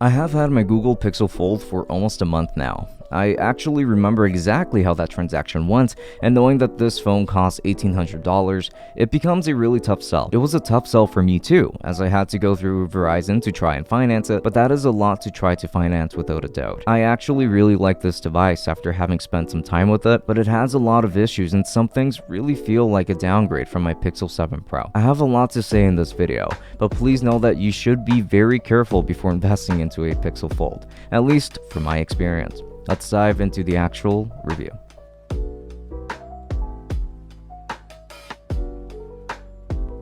I have had my Google Pixel Fold for almost a month now. I actually remember exactly how that transaction went, and knowing that this phone costs $1,800, it becomes a really tough sell. It was a tough sell for me too, as I had to go through Verizon to try and finance it, but that is a lot to try to finance without a doubt. I actually really like this device after having spent some time with it, but it has a lot of issues and some things really feel like a downgrade from my Pixel 7 Pro. I have a lot to say in this video, but please know that you should be very careful before investing into a Pixel Fold, at least from my experience. Let's dive into the actual review.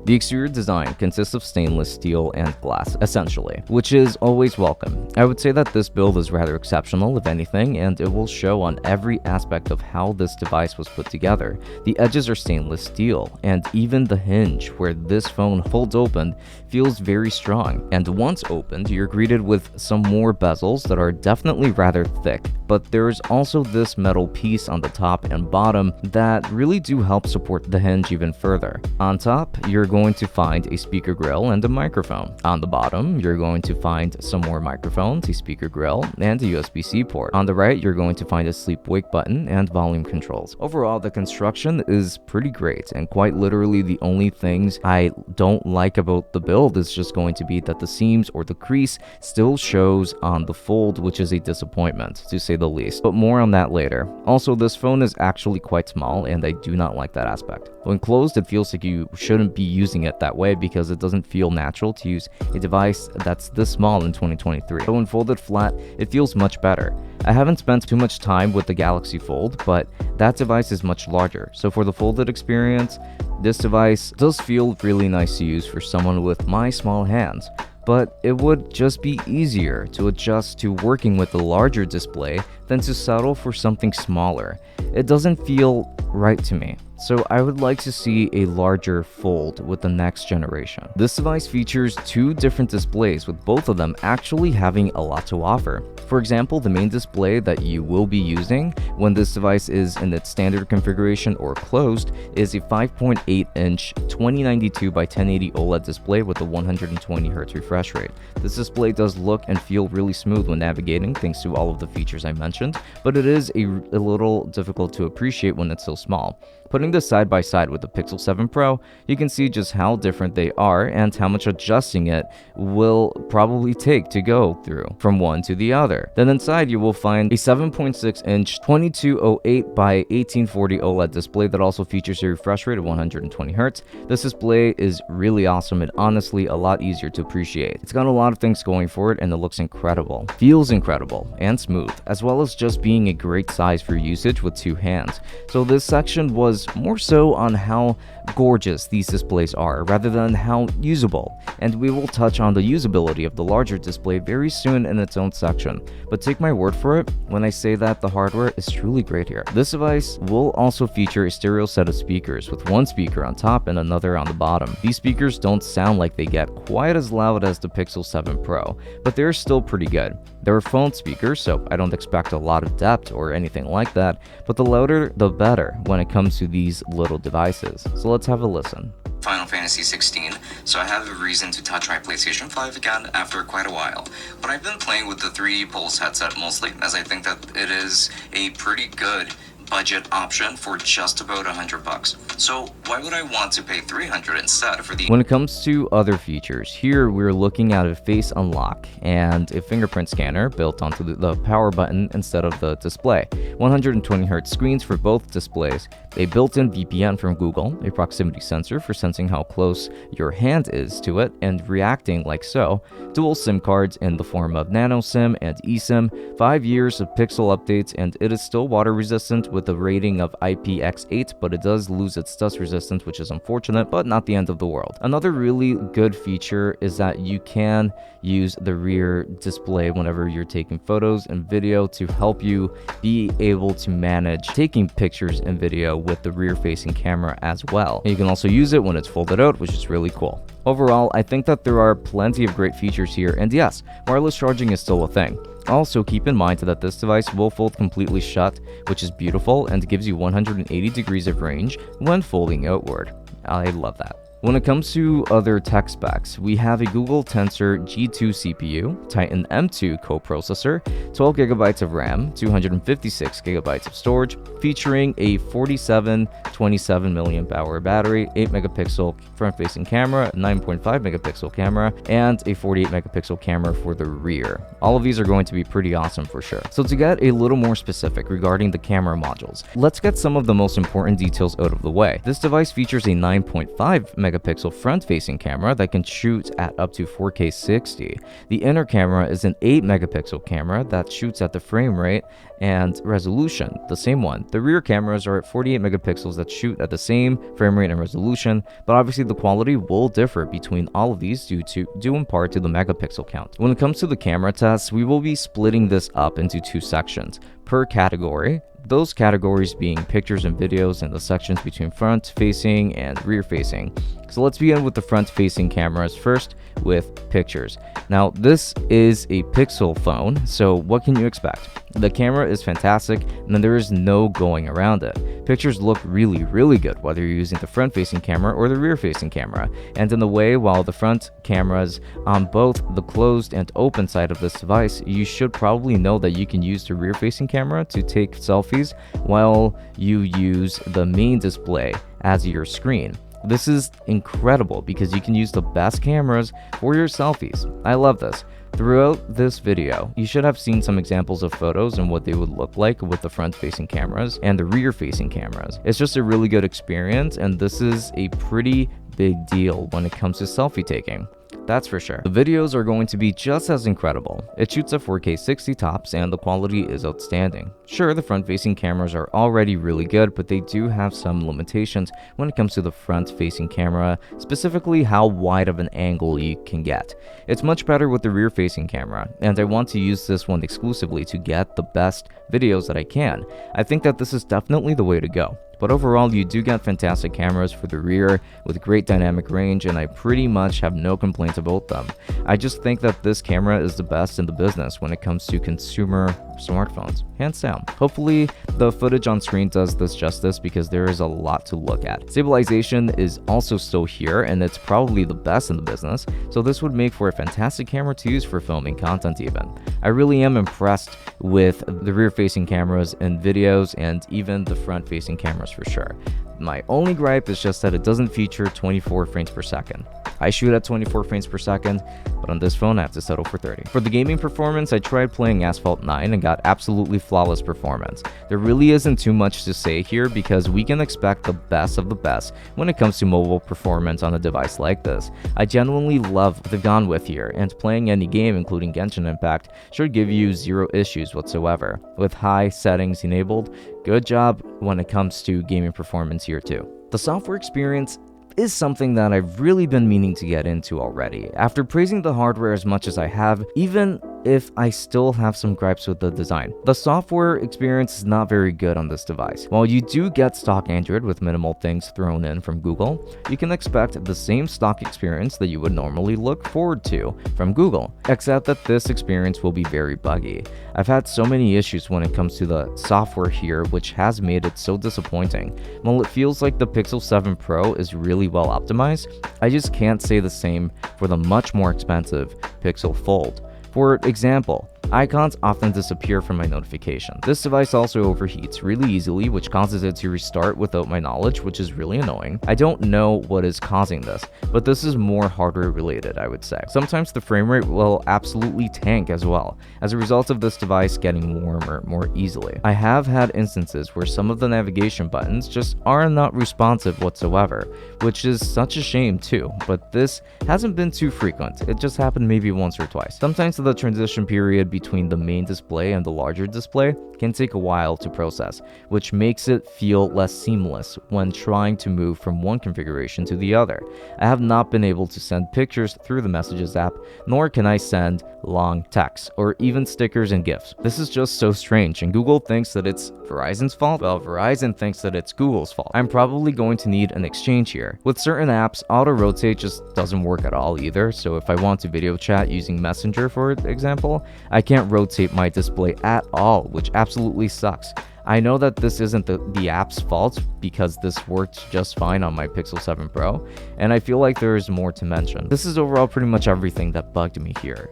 The exterior design consists of stainless steel and glass, essentially, which is always welcome. I would say that this build is rather exceptional, if anything, and it will show on every aspect of how this device was put together. The edges are stainless steel, and even the hinge where this phone holds open feels very strong. And once opened, you're greeted with some more bezels that are definitely rather thick, but there's also this metal piece on the top and bottom that really do help support the hinge even further. On top, you're going to find a speaker grill and a microphone. On the bottom, you're going to find some more microphones, a speaker grill, and a USB-C port. On the right, you're going to find a sleep-wake button and volume controls. Overall, the construction is pretty great, and quite literally the only things I don't like about the build is just going to be that the seams or the crease still shows on the Fold, which is a disappointment, to say the least, but more on that later. Also, this phone is actually quite small, and I do not like that aspect. When closed, it feels like you shouldn't be using it that way because it doesn't feel natural to use a device that's this small in 2023. But when folded flat, it feels much better. I haven't spent too much time with the Galaxy Fold, but that device is much larger. So for the folded experience, this device does feel really nice to use for someone with my small hands. But it would just be easier to adjust to working with a larger display than to settle for something smaller. It doesn't feel right to me. So I would like to see a larger Fold with the next generation. This device features two different displays, with both of them actually having a lot to offer. For example, the main display that you will be using when this device is in its standard configuration or closed is a 5.8-inch 2092 by 1080 OLED display with a 120Hz refresh rate. This display does look and feel really smooth when navigating thanks to all of the features I mentioned, but it is a little difficult to appreciate when it's so small. Putting this side by side with the Pixel 7 Pro, you can see just how different they are and how much adjusting it will probably take to go through from one to the other. Then inside you will find a 7.6-inch 2208 by 1840 OLED display that also features a refresh rate of 120Hz. This display is really awesome and honestly a lot easier to appreciate. It's got a lot of things going for it and it looks incredible, feels incredible, and smooth, as well as just being a great size for usage with two hands. So this section was more so on how gorgeous these displays are rather than how usable, and we will touch on the usability of the larger display very soon in its own section, but take my word for it when I say that the hardware is truly great here. This device will also feature a stereo set of speakers with one speaker on top and another on the bottom. These speakers don't sound like they get quite as loud as the Pixel 7 Pro, but they're still pretty good. They're phone speakers, so I don't expect a lot of depth or anything like that, but the louder the better when it comes to these little devices. So let's have a listen. Final Fantasy 16, so I have a reason to touch my PlayStation 5 again after quite a while. But I've been playing with the 3D Pulse headset mostly, as I think that it is a pretty good budget option for just about $100. So why would I want to pay $300 instead for the... When it comes to other features, here we're looking at a face unlock and a fingerprint scanner built onto the power button instead of the display. 120Hz screens for both displays, a built-in VPN from Google, a proximity sensor for sensing how close your hand is to it and reacting like so, dual SIM cards in the form of nano SIM and eSIM, 5 years of pixel updates, and it is still water resistant with a rating of IPX8, but it does lose its dust resistance, which is unfortunate, but not the end of the world. Another really good feature is that you can use the rear display whenever you're taking photos and video to help you be able to manage taking pictures and video with the rear-facing camera as well. You can also use it when it's folded out, which is really cool. Overall, I think that there are plenty of great features here, and yes, wireless charging is still a thing. Also, keep in mind that this device will fold completely shut, which is beautiful and gives you 180 degrees of range when folding outward. I love that. When it comes to other tech specs, we have a Google Tensor G2 CPU, Titan M2 coprocessor, 12GB of RAM, 256GB of storage, featuring a 4727 mAh battery, 8MP front-facing camera, 9.5MP camera, and a 48MP camera for the rear. All of these are going to be pretty awesome for sure. So to get a little more specific regarding the camera modules, let's get some of the most important details out of the way. This device features a 9.5MP front-facing camera that can shoot at up to 4K 60. The inner camera is an 8MP camera that shoots at the frame rate and resolution, the same one. The rear cameras are at 48MP that shoot at the same frame rate and resolution, but obviously the quality will differ between all of these due in part to the megapixel count. When it comes to the camera tests, we will be splitting this up into two sections per category. Those categories being pictures and videos, and the sections between front-facing and rear-facing. So let's begin with the front-facing cameras first with pictures. Now, this is a Pixel phone, so what can you expect? The camera is fantastic, and then there is no going around it. Pictures look really good, whether you're using the front-facing camera or the rear-facing camera. And in the way, while the front cameras on both the closed and open side of this device, you should probably know that you can use the rear-facing camera to take selfies while you use the main display as your screen. This is incredible because you can use the best cameras for your selfies. I love this. Throughout this video, you should have seen some examples of photos and what they would look like with the front-facing cameras and the rear-facing cameras. It's just a really good experience, and this is a pretty big deal when it comes to selfie taking. That's for sure. The videos are going to be just as incredible. It shoots at 4K 60 tops and the quality is outstanding. Sure, the front-facing cameras are already really good, but they do have some limitations when it comes to the front-facing camera, specifically how wide of an angle you can get. It's much better with the rear-facing camera, and I want to use this one exclusively to get the best videos that I can. I think that this is definitely the way to go. But overall, you do get fantastic cameras for the rear with great dynamic range, and I pretty much have no complaints about them. I just think that this camera is the best in the business when it comes to consumer smartphones, hands down. Hopefully, the footage on screen does this justice because there is a lot to look at. Stabilization is also still here, and it's probably the best in the business, so this would make for a fantastic camera to use for filming content even. I really am impressed with the rear-facing cameras in videos and even the front-facing cameras for sure. My only gripe is just that it doesn't feature 24 frames per second. I shoot at 24 frames per second, but on this phone I have to settle for 30. For the gaming performance, I tried playing Asphalt 9 and got absolutely flawless performance. There really isn't too much to say here because we can expect the best of the best when it comes to mobile performance on a device like this. I genuinely love what they've gone with here, and playing any game including Genshin Impact should give you zero issues whatsoever. With high settings enabled, good job when it comes to gaming performance here too. The software experience is something that I've really been meaning to get into already. After praising the hardware as much as I have, even if I still have some gripes with the design, the software experience is not very good on this device. While you do get stock Android with minimal things thrown in from Google, you can expect the same stock experience that you would normally look forward to from Google, except that this experience will be very buggy. I've had so many issues when it comes to the software here, which has made it so disappointing. While it feels like the Pixel 7 Pro is really well optimized, I just can't say the same for the much more expensive Pixel Fold. For example, icons often disappear from my notification. This device also overheats really easily, which causes it to restart without my knowledge, which is really annoying. I don't know what is causing this, but this is more hardware related, I would say. Sometimes the frame rate will absolutely tank as well, as a result of this device getting warmer more easily. I have had instances where some of the navigation buttons just are not responsive whatsoever, which is such a shame too, but this hasn't been too frequent. It just happened maybe once or twice. Sometimes the transition period between the main display and the larger display can take a while to process, which makes it feel less seamless when trying to move from one configuration to the other. I have not been able to send pictures through the Messages app, nor can I send long texts or even stickers and GIFs. This is just so strange, and Google thinks that it's Verizon's fault? Well, Verizon thinks that it's Google's fault. I'm probably going to need an exchange here. With certain apps, auto rotate just doesn't work at all either, so if I want to video chat using Messenger for example, I can't rotate my display at all, which absolutely sucks. I know that this isn't the app's fault because this worked just fine on my Pixel 7 Pro, and I feel like there is more to mention. This is overall pretty much everything that bugged me here.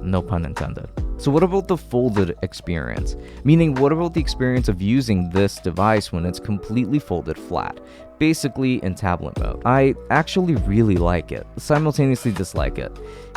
No pun intended. So what about the folded experience? Meaning, what about the experience of using this device when it's completely folded flat? Basically in tablet mode. I actually really like it, simultaneously dislike it.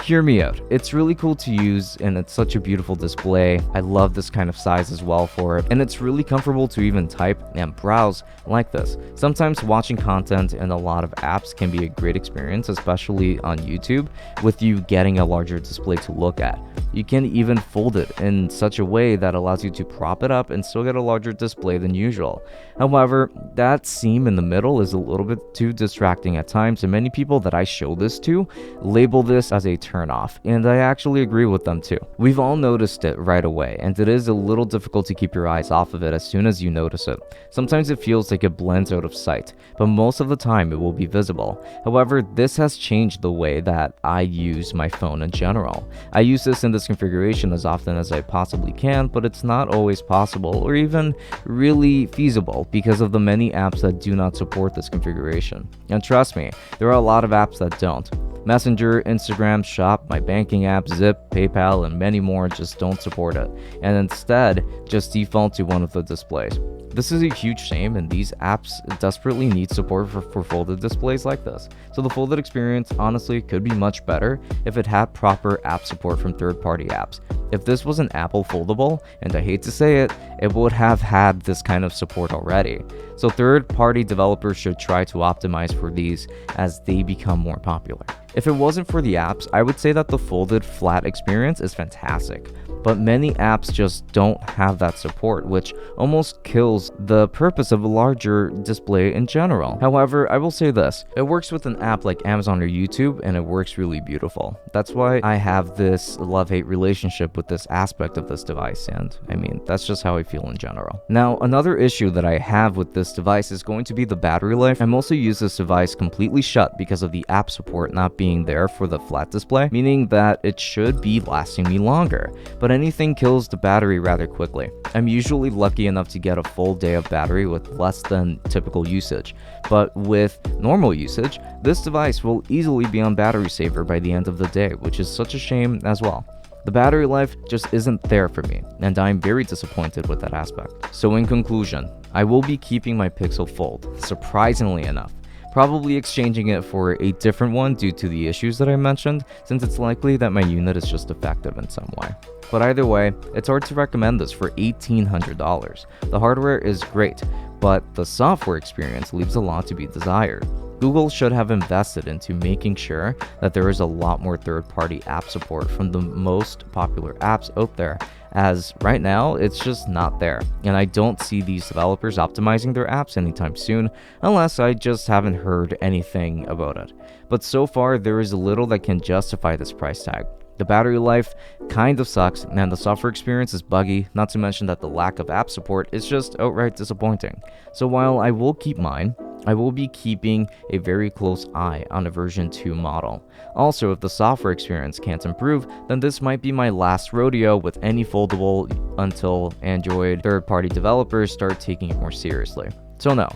Hear me out. It's really cool to use and it's such a beautiful display. I love this kind of size as well for it, and it's really comfortable to even type and browse like this. Sometimes watching content in a lot of apps can be a great experience, especially on YouTube, with you getting a larger display to look at. You can even fold it in such a way that allows you to prop it up and still get a larger display than usual. However, that seam in the middle is a little bit too distracting at times, and many people that I show this to label this as a turnoff, and I actually agree with them too. We've all noticed it right away, and it is a little difficult to keep your eyes off of it as soon as you notice it. Sometimes it feels like it blends out of sight, but most of the time it will be visible. However, this has changed the way that I use my phone in general. I use this in this configuration as often as I possibly can, but it's not always possible or even really feasible because of the many apps that do not support this configuration. And trust me, there are a lot of apps that don't. Messenger, Instagram, Shop, my banking app, Zip, PayPal, and many more just don't support it, and instead just default to one of the displays. This is a huge shame, and these apps desperately need support for folded displays like this. So the folded experience honestly could be much better if it had proper app support from third-party apps. If this was an Apple foldable, and I hate to say it, it would have had this kind of support already. So third-party developers should try to optimize for these as they become more popular. If it wasn't for the apps, I would say that the folded flat experience is fantastic, but many apps just don't have that support, which almost kills the purpose of a larger display in general. However, I will say this, it works with an app like Amazon or YouTube, and it works really beautiful. That's why I have this love-hate relationship with this aspect of this device, and I mean, that's just how I feel in general. Now, another issue that I have with this device is going to be the battery life. I mostly use this device completely shut because of the app support not being there for the flat display, meaning that it should be lasting me longer, but anything kills the battery rather quickly. I'm usually lucky enough to get a full day of battery with less than typical usage, but with normal usage, this device will easily be on battery saver by the end of the day, which is such a shame as well. The battery life just isn't there for me, and I'm very disappointed with that aspect. So in conclusion, I will be keeping my Pixel Fold, surprisingly enough. Probably exchanging it for a different one due to the issues that I mentioned, since it's likely that my unit is just defective in some way. But either way, it's hard to recommend this for $1,800. The hardware is great, but the software experience leaves a lot to be desired. Google should have invested into making sure that there is a lot more third-party app support from the most popular apps out there, as right now it's just not there, and I don't see these developers optimizing their apps anytime soon unless I just haven't heard anything about it. But so far there is little that can justify this price tag. The battery life kind of sucks, and the software experience is buggy, not to mention that the lack of app support is just outright disappointing. So while I will keep mine, I will be keeping a very close eye on a version 2 model. Also, if the software experience can't improve, then this might be my last rodeo with any foldable until Android third-party developers start taking it more seriously. So no,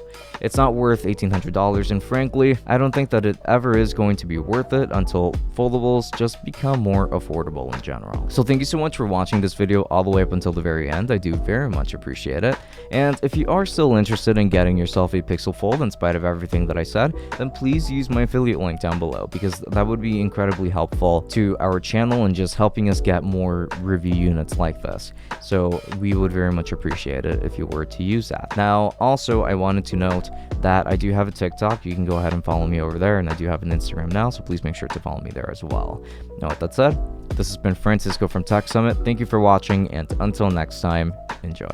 it's not worth $1,800, and frankly, I don't think that it ever is going to be worth it until foldables just become more affordable in general. So thank you so much for watching this video all the way up until the very end. I do very much appreciate it. And if you are still interested in getting yourself a Pixel Fold in spite of everything that I said, then please use my affiliate link down below, because that would be incredibly helpful to our channel and just helping us get more review units like this. So we would very much appreciate it if you were to use that. Now, also, I wanted to note that I do have a TikTok. You can go ahead and follow me over there, and I do have an Instagram now, so please make sure to follow me there as well. Now, with that said, this has been Francisco from Tech Summit. Thank you for watching, and until next time, enjoy.